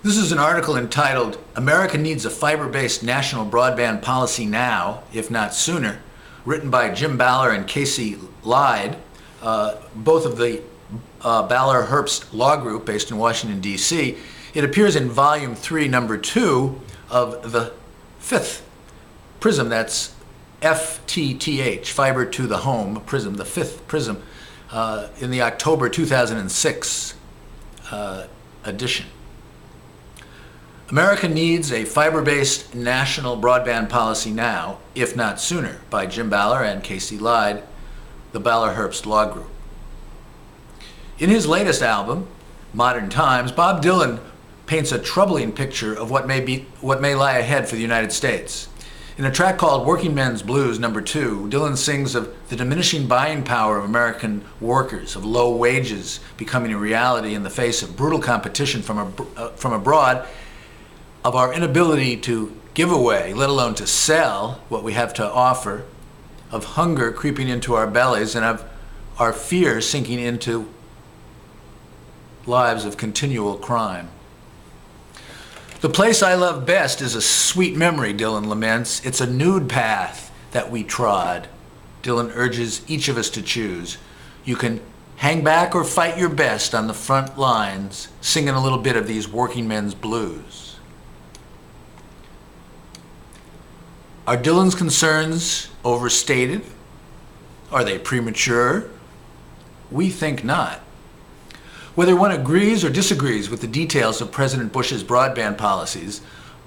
This is an article entitled, "America Needs a Fiber-Based National Broadband Policy Now, If Not Sooner," written by Jim Baller and Casey Lyde, both of the Baller-Herbst Law Group based in Washington, D.C. It appears in Volume 3, Number 2 of the fifth Prism, that's FTTH, Fiber to the Home Prism, the fifth Prism, in the October 2006 edition. America Needs a Fiber-Based National Broadband Policy Now, If Not Sooner, by Jim Baller and Casey Lyde, the Baller-Herbst Law Group. In his latest album, Modern Times, Bob Dylan paints a troubling picture of what may lie ahead for the United States. In a track called Working Men's Blues, Number 2, Dylan sings of the diminishing buying power of American workers, of low wages becoming a reality in the face of brutal competition from abroad, of our inability to give away, let alone to sell what we have to offer, of hunger creeping into our bellies, and of our fear sinking into lives of continual crime. "The place I love best is a sweet memory," Dylan laments. "It's a nude path that we trod." Dylan urges each of us to choose. You can hang back or fight your best on the front lines, singing a little bit of these working men's blues. Are Dylan's concerns overstated? Are they premature? We think not. Whether one agrees or disagrees with the details of President Bush's broadband policies,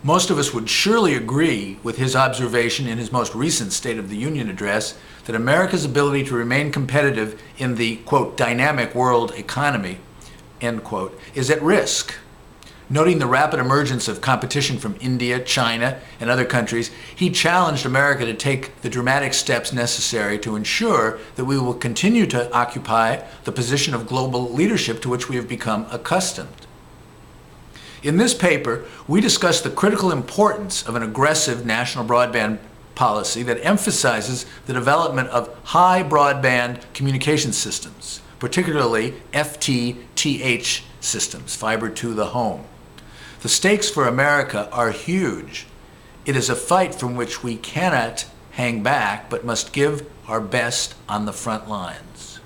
most of us would surely agree with his observation in his most recent State of the Union address that America's ability to remain competitive in the, quote, dynamic world economy, end quote, is at risk. Noting the rapid emergence of competition from India, China, and other countries, he challenged America to take the dramatic steps necessary to ensure that we will continue to occupy the position of global leadership to which we have become accustomed. In this paper, we discuss the critical importance of an aggressive national broadband policy that emphasizes the development of high broadband communication systems, particularly FTTH systems, fiber to the home. The stakes for America are huge. It is a fight from which we cannot hang back, but must give our best on the front lines.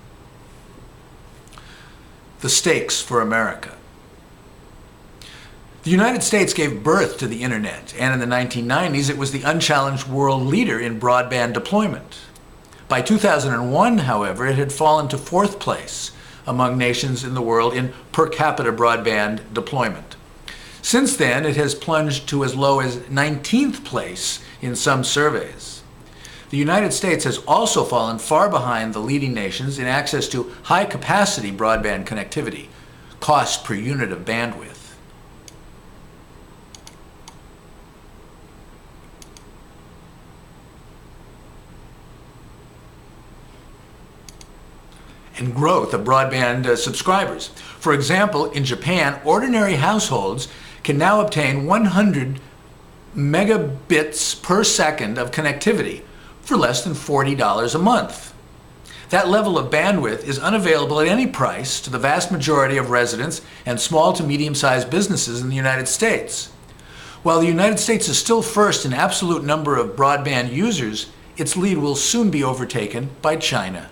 The stakes for America. The United States gave birth to the internet, and in the 1990s, it was the unchallenged world leader in broadband deployment. By 2001, however, it had fallen to fourth place among nations in the world in per capita broadband deployment. Since then, it has plunged to as low as 19th place in some surveys. The United States has also fallen far behind the leading nations in access to high-capacity broadband connectivity, cost per unit of bandwidth. And growth of broadband subscribers. For example, in Japan, ordinary households can now obtain 100 megabits per second of connectivity for less than $40 a month. That level of bandwidth is unavailable at any price to the vast majority of residents and small to medium-sized businesses in the United States. While the United States is still first in absolute number of broadband users, its lead will soon be overtaken by China.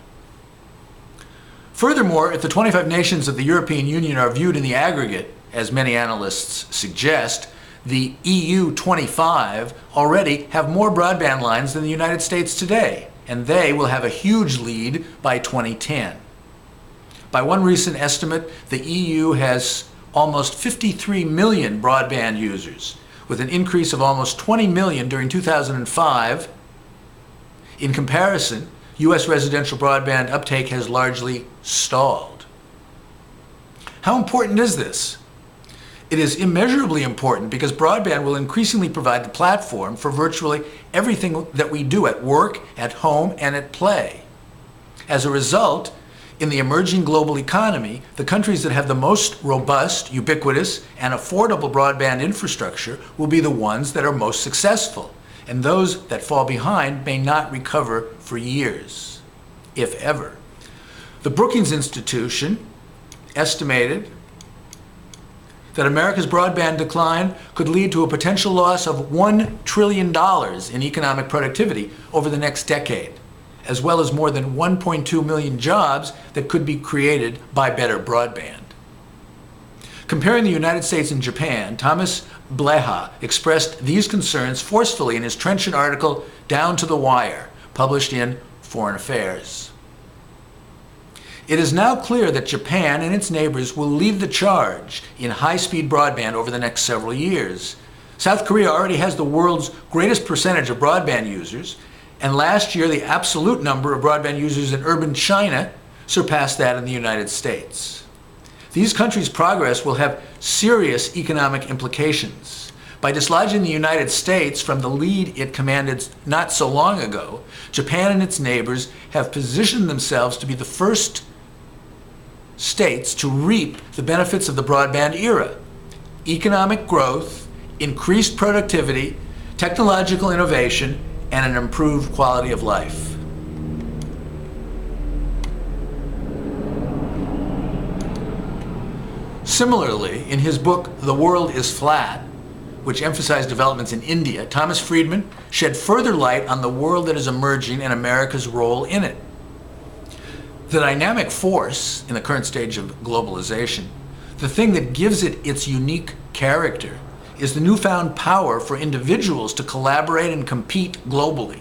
Furthermore, if the 25 nations of the European Union are viewed in the aggregate, as many analysts suggest, the EU 25 already have more broadband lines than the United States today, and they will have a huge lead by 2010. By one recent estimate, the EU has almost 53 million broadband users, with an increase of almost 20 million during 2005. In comparison, U.S. residential broadband uptake has largely stalled. How important is this? It is immeasurably important because broadband will increasingly provide the platform for virtually everything that we do at work, at home, and at play. As a result, in the emerging global economy, the countries that have the most robust, ubiquitous, and affordable broadband infrastructure will be the ones that are most successful, and those that fall behind may not recover for years, if ever. The Brookings Institution estimated that America's broadband decline could lead to a potential loss of $1 trillion in economic productivity over the next decade, as well as more than 1.2 million jobs that could be created by better broadband. Comparing the United States and Japan, Thomas Bleha expressed these concerns forcefully in his trenchant article, Down to the Wire, published in Foreign Affairs. It is now clear that Japan and its neighbors will lead the charge in high-speed broadband over the next several years. South Korea already has the world's greatest percentage of broadband users, and last year the absolute number of broadband users in urban China surpassed that in the United States. These countries' progress will have serious economic implications. By dislodging the United States from the lead it commanded not so long ago, Japan and its neighbors have positioned themselves to be the first states to reap the benefits of the broadband era: economic growth, increased productivity, technological innovation, and an improved quality of life. Similarly, in his book, The World is Flat, which emphasized developments in India, Thomas Friedman shed further light on the world that is emerging and America's role in it. The dynamic force in the current stage of globalization, the thing that gives it its unique character, is the newfound power for individuals to collaborate and compete globally.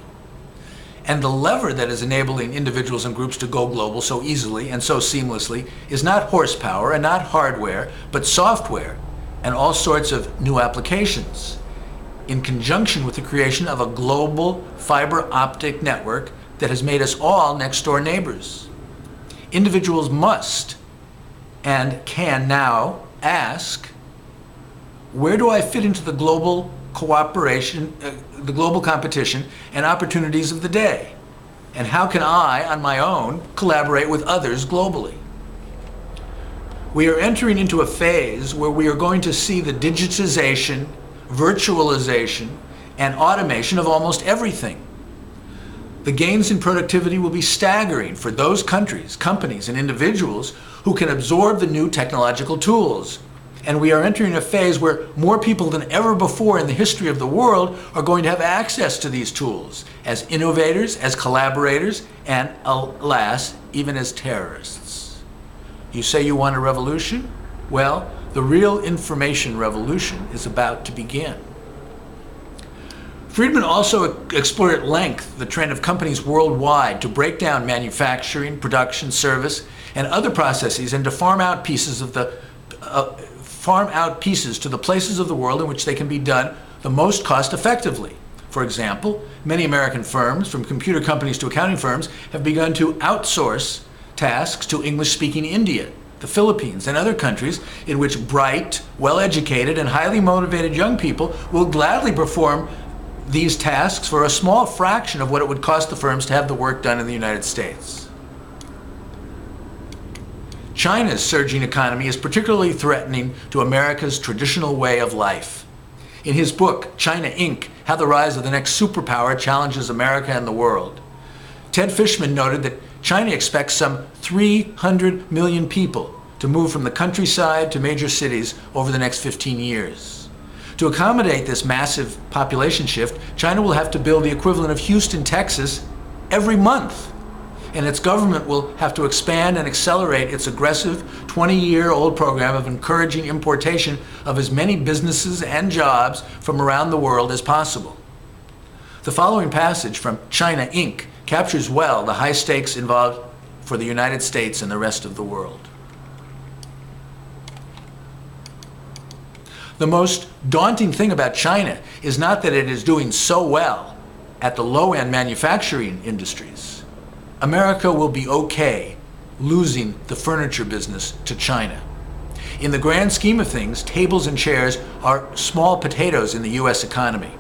And the lever that is enabling individuals and groups to go global so easily and so seamlessly is not horsepower and not hardware, but software and all sorts of new applications, in conjunction with the creation of a global fiber optic network that has made us all next-door neighbors. Individuals must and can now ask, where do I fit into the global cooperation, the global competition and opportunities of the day? And how can I, on my own, collaborate with others globally? We are entering into a phase where we are going to see the digitization, virtualization, and automation of almost everything. The gains in productivity will be staggering for those countries, companies, and individuals who can absorb the new technological tools. And we are entering a phase where more people than ever before in the history of the world are going to have access to these tools as innovators, as collaborators, and alas, even as terrorists. You say you want a revolution? Well, the real information revolution is about to begin. Friedman also explored at length the trend of companies worldwide to break down manufacturing, production, service, and other processes and to farm out pieces to the places of the world in which they can be done the most cost effectively. For example, many American firms, from computer companies to accounting firms, have begun to outsource tasks to English-speaking India, the Philippines, and other countries in which bright, well-educated, and highly motivated young people will gladly perform these tasks for a small fraction of what it would cost the firms to have the work done in the United States. China's surging economy is particularly threatening to America's traditional way of life. In his book, China Inc., How the Rise of the Next Superpower Challenges America and the World, Ted Fishman noted that China expects some 300 million people to move from the countryside to major cities over the next 15 years. To accommodate this massive population shift, China will have to build the equivalent of Houston, Texas, every month. and its government will have to expand and accelerate its aggressive 20-year-old program of encouraging importation of as many businesses and jobs from around the world as possible. The following passage from China Inc. captures well the high stakes involved for the United States and the rest of the world. The most daunting thing about China is not that it is doing so well at the low-end manufacturing industries. America will be okay losing the furniture business to China. In the grand scheme of things, tables and chairs are small potatoes in the US economy.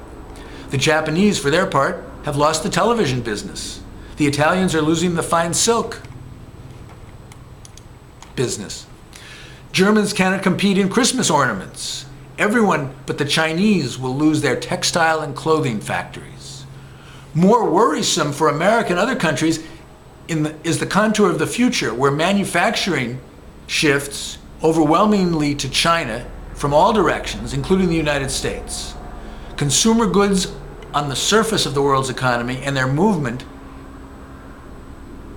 The Japanese, for their part, have lost the television business. The Italians are losing the fine silk business. Germans cannot compete in Christmas ornaments. Everyone but the Chinese will lose their textile and factories. More worrisome for America and other countries is the contour of the future, where manufacturing shifts overwhelmingly to China from all directions, including the United States. Consumer goods on the surface of the world's economy and their movement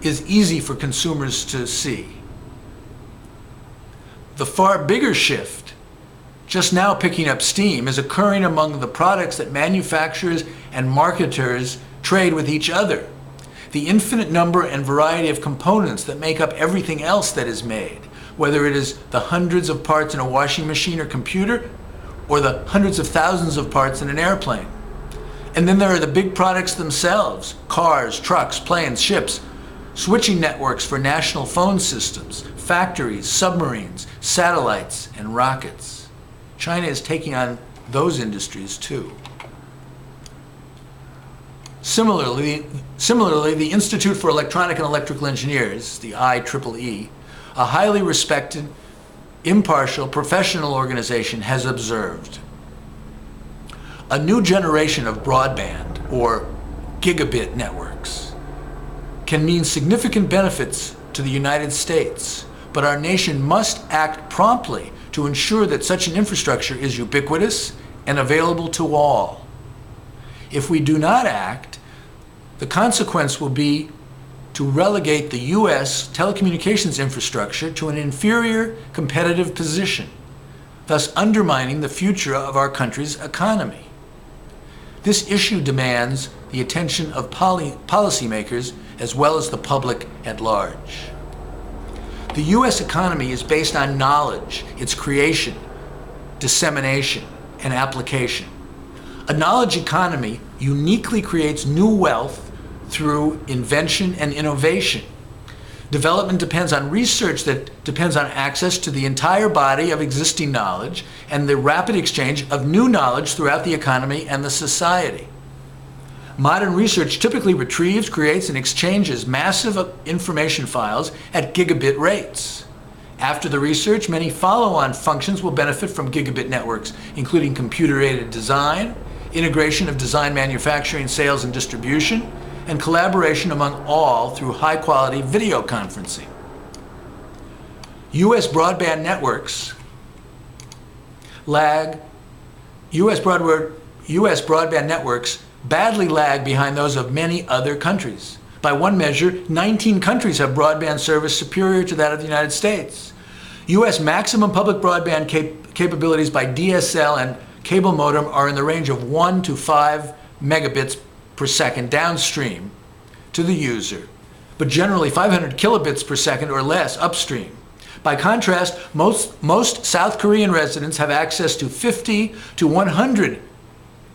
is easy for consumers to see. The far bigger shift, just now picking up steam, is occurring among the products that manufacturers and marketers trade with each other. The infinite number and variety of components that make up everything else that is made, whether it is the hundreds of parts in a washing machine or computer, or the hundreds of thousands of parts in an airplane. And then there are the big products themselves: cars, trucks, planes, ships, switching networks for national phone systems, factories, submarines, satellites, and rockets. China is taking on those industries too. Similarly, the Institute for Electronic and Electrical Engineers, the IEEE, a highly respected, impartial, professional organization, has observed a new generation of broadband, or gigabit networks, can mean significant benefits to the United States, but our nation must act promptly to ensure that such an infrastructure is ubiquitous and available to all. If we do not act, the consequence will be to relegate the U.S. telecommunications infrastructure to an inferior competitive position, thus undermining the future of our country's economy. This issue demands the attention of policymakers as well as the public at large. The U.S. economy is based on knowledge, its creation, dissemination, and application. A knowledge economy uniquely creates new wealth through invention and innovation. Development depends on research that depends on access to the entire body of existing knowledge and the rapid exchange of new knowledge throughout the economy and the society. Modern research typically retrieves, creates, and exchanges massive information files at gigabit rates. After the research, many follow-on functions will benefit from gigabit networks, including computer-aided design, integration of design manufacturing, sales, and distribution, and collaboration among all through high-quality video conferencing. U.S. broadband networks badly lag behind those of many other countries. By one measure, 19 countries have broadband service superior to that of the United States. U.S. maximum public broadband capabilities by DSL and cable modem are in the range of 1 to 5 megabits per second downstream to the user, but generally 500 kilobits per second or less upstream. By contrast, most South Korean residents have access to 50 to 100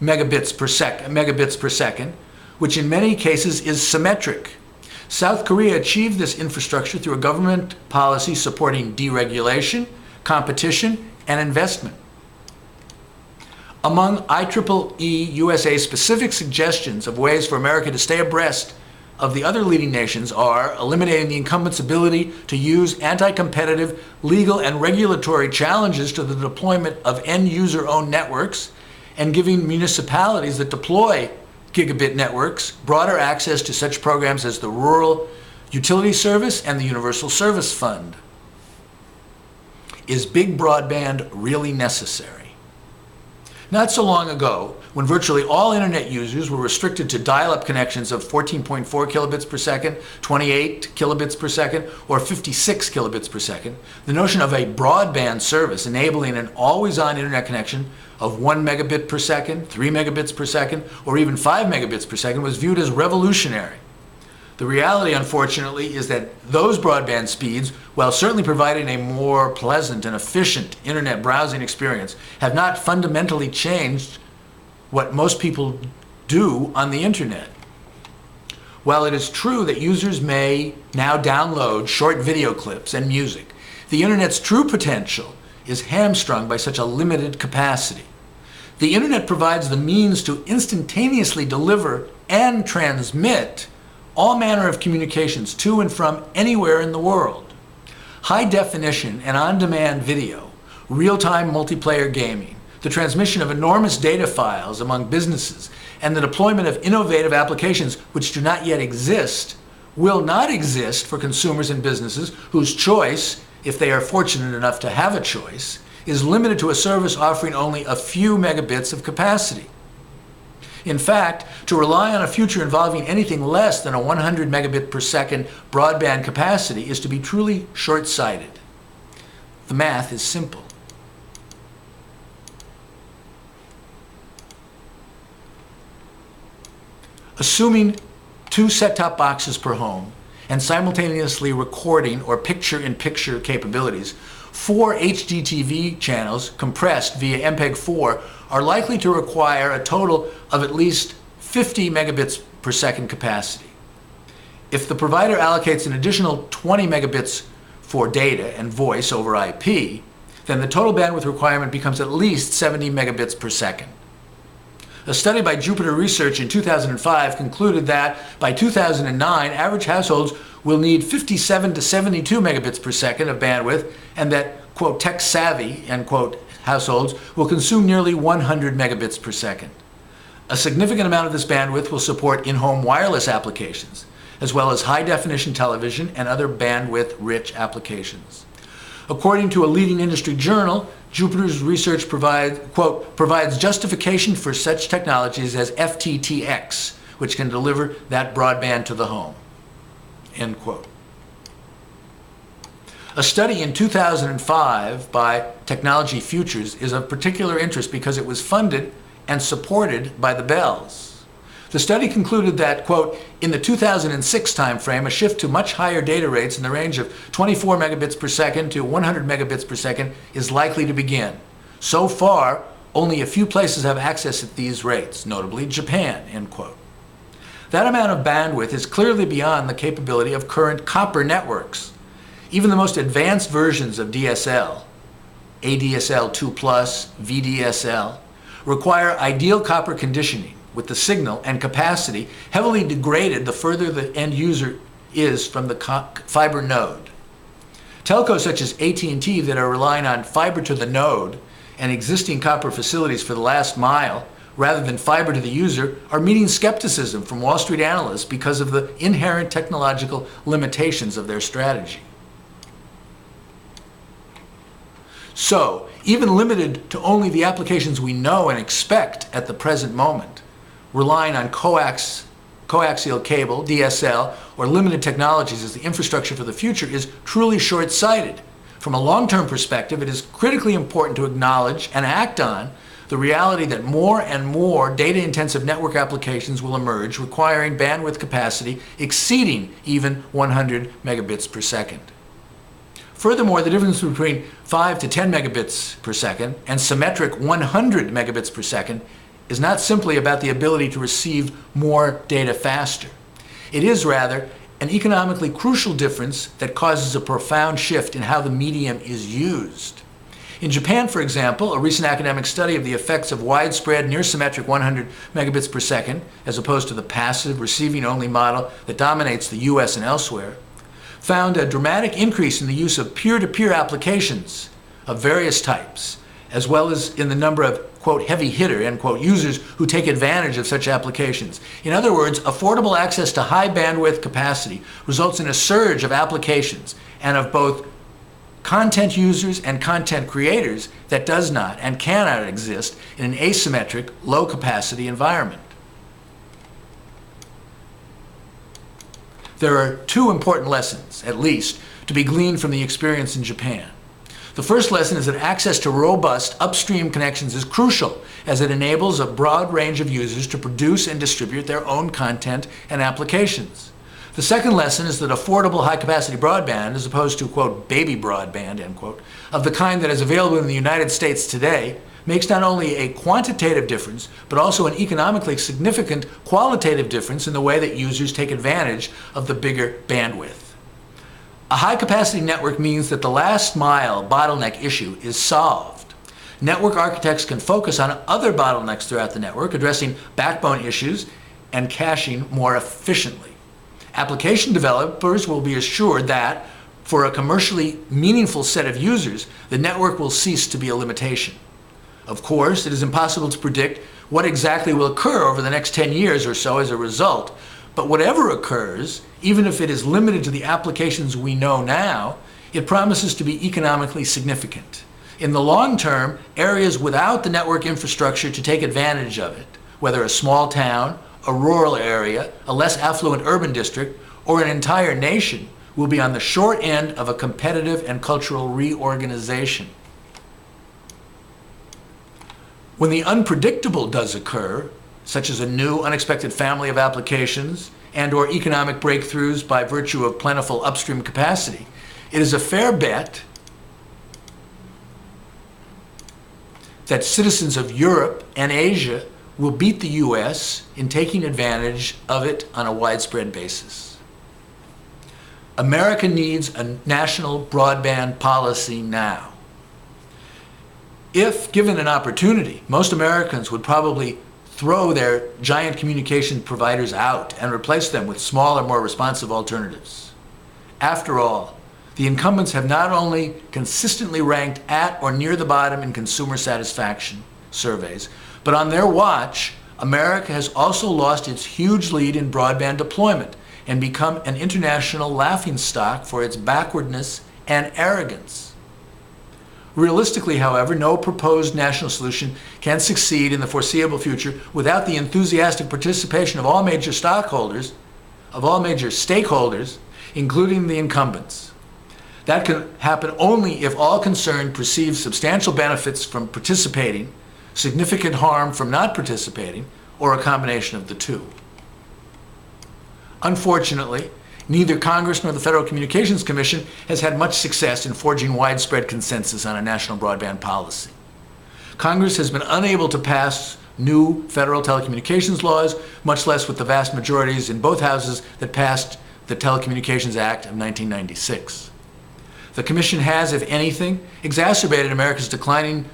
megabits per second, which in many cases is symmetric. South Korea achieved this infrastructure through a government policy supporting deregulation, competition, and investment. Among IEEE USA specific suggestions of ways for America to stay abreast of the other leading nations are eliminating the incumbent's ability to use anti-competitive legal and regulatory challenges to the deployment of end-user-owned networks, and giving municipalities that deploy gigabit networks broader access to such programs as the Rural Utility Service and the Universal Service Fund. Is big broadband really necessary? Not so long ago, when virtually all internet users were restricted to dial-up connections of 14.4 kilobits per second, 28 kilobits per second, or 56 kilobits per second, the notion of a broadband service enabling an always-on internet connection of 1 megabit per second, 3 megabits per second, or even 5 megabits per second was viewed as revolutionary. The reality, unfortunately, is that those broadband speeds, while certainly providing a more pleasant and efficient internet browsing experience, have not fundamentally changed what most people do on the internet. While it is true that users may now download short video clips and music, the internet's true potential is hamstrung by such a limited capacity. The internet provides the means to instantaneously deliver and transmit all manner of communications to and from anywhere in the world. High definition and on-demand video, real-time multiplayer gaming, the transmission of enormous data files among businesses, and the deployment of innovative applications which do not yet exist, will not exist for consumers and businesses whose choice, if they are fortunate enough to have a choice, is limited to a service offering only a few megabits of capacity. In fact, to rely on a future involving anything less than a 100 megabit per second broadband capacity is to be truly short-sighted. The math is simple. Assuming 2 set-top boxes per home and simultaneously recording or picture-in-picture capabilities, 4 HDTV channels compressed via MPEG-4 are likely to require a total of at least 50 megabits per second capacity. If the provider allocates an additional 20 megabits for data and voice over IP, then the total bandwidth requirement becomes at least 70 megabits per second. A study by Jupiter Research in 2005 concluded that by 2009, average households will need 57 to 72 megabits per second of bandwidth, and that, quote, tech-savvy, end quote, households will consume nearly 100 megabits per second. A significant amount of this bandwidth will support in-home wireless applications, as well as high-definition television and other bandwidth-rich applications. According to a leading industry journal, Jupiter's research provides justification for such technologies as FTTX, which can deliver that broadband to the home, end quote. A study in 2005 by Technology Futures is of particular interest because it was funded and supported by the Bells. The study concluded that, quote, in the 2006 timeframe, a shift to much higher data rates in the range of 24 megabits per second to 100 megabits per second is likely to begin. So far, only a few places have access at these rates, notably Japan, end quote. That amount of bandwidth is clearly beyond the capability of current copper networks. Even the most advanced versions of DSL, ADSL2+, VDSL, require ideal copper conditioning, with the signal and capacity heavily degraded the further the end user is from the fiber node. Telcos such as AT&T that are relying on fiber to the node and existing copper facilities for the last mile rather than fiber to the user are meeting skepticism from Wall Street analysts because of the inherent technological limitations of their strategy. So, even limited to only the applications we know and expect at the present moment, relying on coaxial cable, DSL, or limited technologies as the infrastructure for the future is truly short-sighted. From a long-term perspective, it is critically important to acknowledge and act on the reality that more and more data-intensive network applications will emerge requiring bandwidth capacity exceeding even 100 megabits per second. Furthermore, the difference between 5 to 10 megabits per second and symmetric 100 megabits per second is not simply about the ability to receive more data faster. It is rather an economically crucial difference that causes a profound shift in how the medium is used. In Japan, for example, a recent academic study of the effects of widespread near-symmetric 100 megabits per second, as opposed to the passive receiving-only model that dominates the US and elsewhere, found a dramatic increase in the use of peer-to-peer applications of various types, as well as in the number of, quote, heavy hitter, end quote, users who take advantage of such applications. In other words, affordable access to high bandwidth capacity results in a surge of applications and of both content users and content creators that does not and cannot exist in an asymmetric, low-capacity environment. There are two important lessons, at least, to be gleaned from the experience in Japan. The first lesson is that access to robust upstream connections is crucial, as it enables a broad range of users to produce and distribute their own content and applications. The second lesson is that affordable high-capacity broadband, as opposed to, quote, baby broadband, end quote, of the kind that is available in the United States today, makes not only a quantitative difference, but also an economically significant qualitative difference in the way that users take advantage of the bigger bandwidth. A high-capacity network means that the last-mile bottleneck issue is solved. Network architects can focus on other bottlenecks throughout the network, addressing backbone issues and caching more efficiently. Application developers will be assured that, for a commercially meaningful set of users, the network will cease to be a limitation. Of course, it is impossible to predict what exactly will occur over the next 10 years or so as a result, but whatever occurs, even if it is limited to the applications we know now, it promises to be economically significant. In the long term, areas without the network infrastructure to take advantage of it, whether a small town, a rural area, a less affluent urban district, or an entire nation, will be on the short end of a competitive and cultural reorganization. When the unpredictable does occur, such as a new unexpected family of applications and/or economic breakthroughs by virtue of plentiful upstream capacity, it is a fair bet that citizens of Europe and Asia will beat the US in taking advantage of it on a widespread basis. America needs a national broadband policy now. If given an opportunity, most Americans would probably throw their giant communication providers out and replace them with smaller, more responsive alternatives. After all, the incumbents have not only consistently ranked at or near the bottom in consumer satisfaction surveys, but on their watch, America has also lost its huge lead in broadband deployment and become an international laughingstock for its backwardness and arrogance. Realistically, however, no proposed national solution can succeed in the foreseeable future without the enthusiastic participation of all major stakeholders, including the incumbents. That can happen only if all concerned perceive substantial benefits from participating, significant harm from not participating, or a combination of the two. Unfortunately, neither Congress nor the Federal Communications Commission has had much success in forging widespread consensus on a national broadband policy. Congress has been unable to pass new federal telecommunications laws, much less with the vast majorities in both houses that passed the Telecommunications Act of 1996. The Commission has, if anything, exacerbated America's declining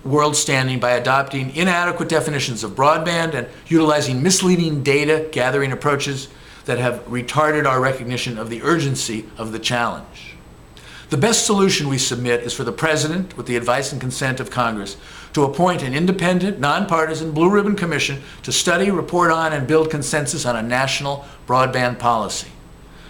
world standing by adopting inadequate definitions of broadband and utilizing misleading data gathering approaches that have retarded our recognition of the urgency of the challenge. The best solution we submit is for the President, with the advice and consent of Congress, to appoint an independent, nonpartisan, blue ribbon commission to study, report on, and build consensus on a national broadband policy.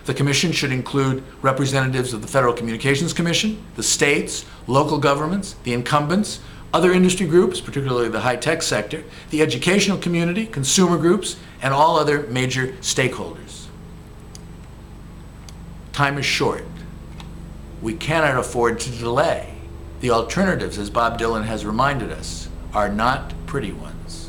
The commission should include representatives of the Federal Communications Commission, the states, local governments, the incumbents, other industry groups, particularly the high-tech sector, the educational community, consumer groups, and all other major stakeholders. Time is short. We cannot afford to delay. The alternatives, as Bob Dylan has reminded us, are not pretty ones.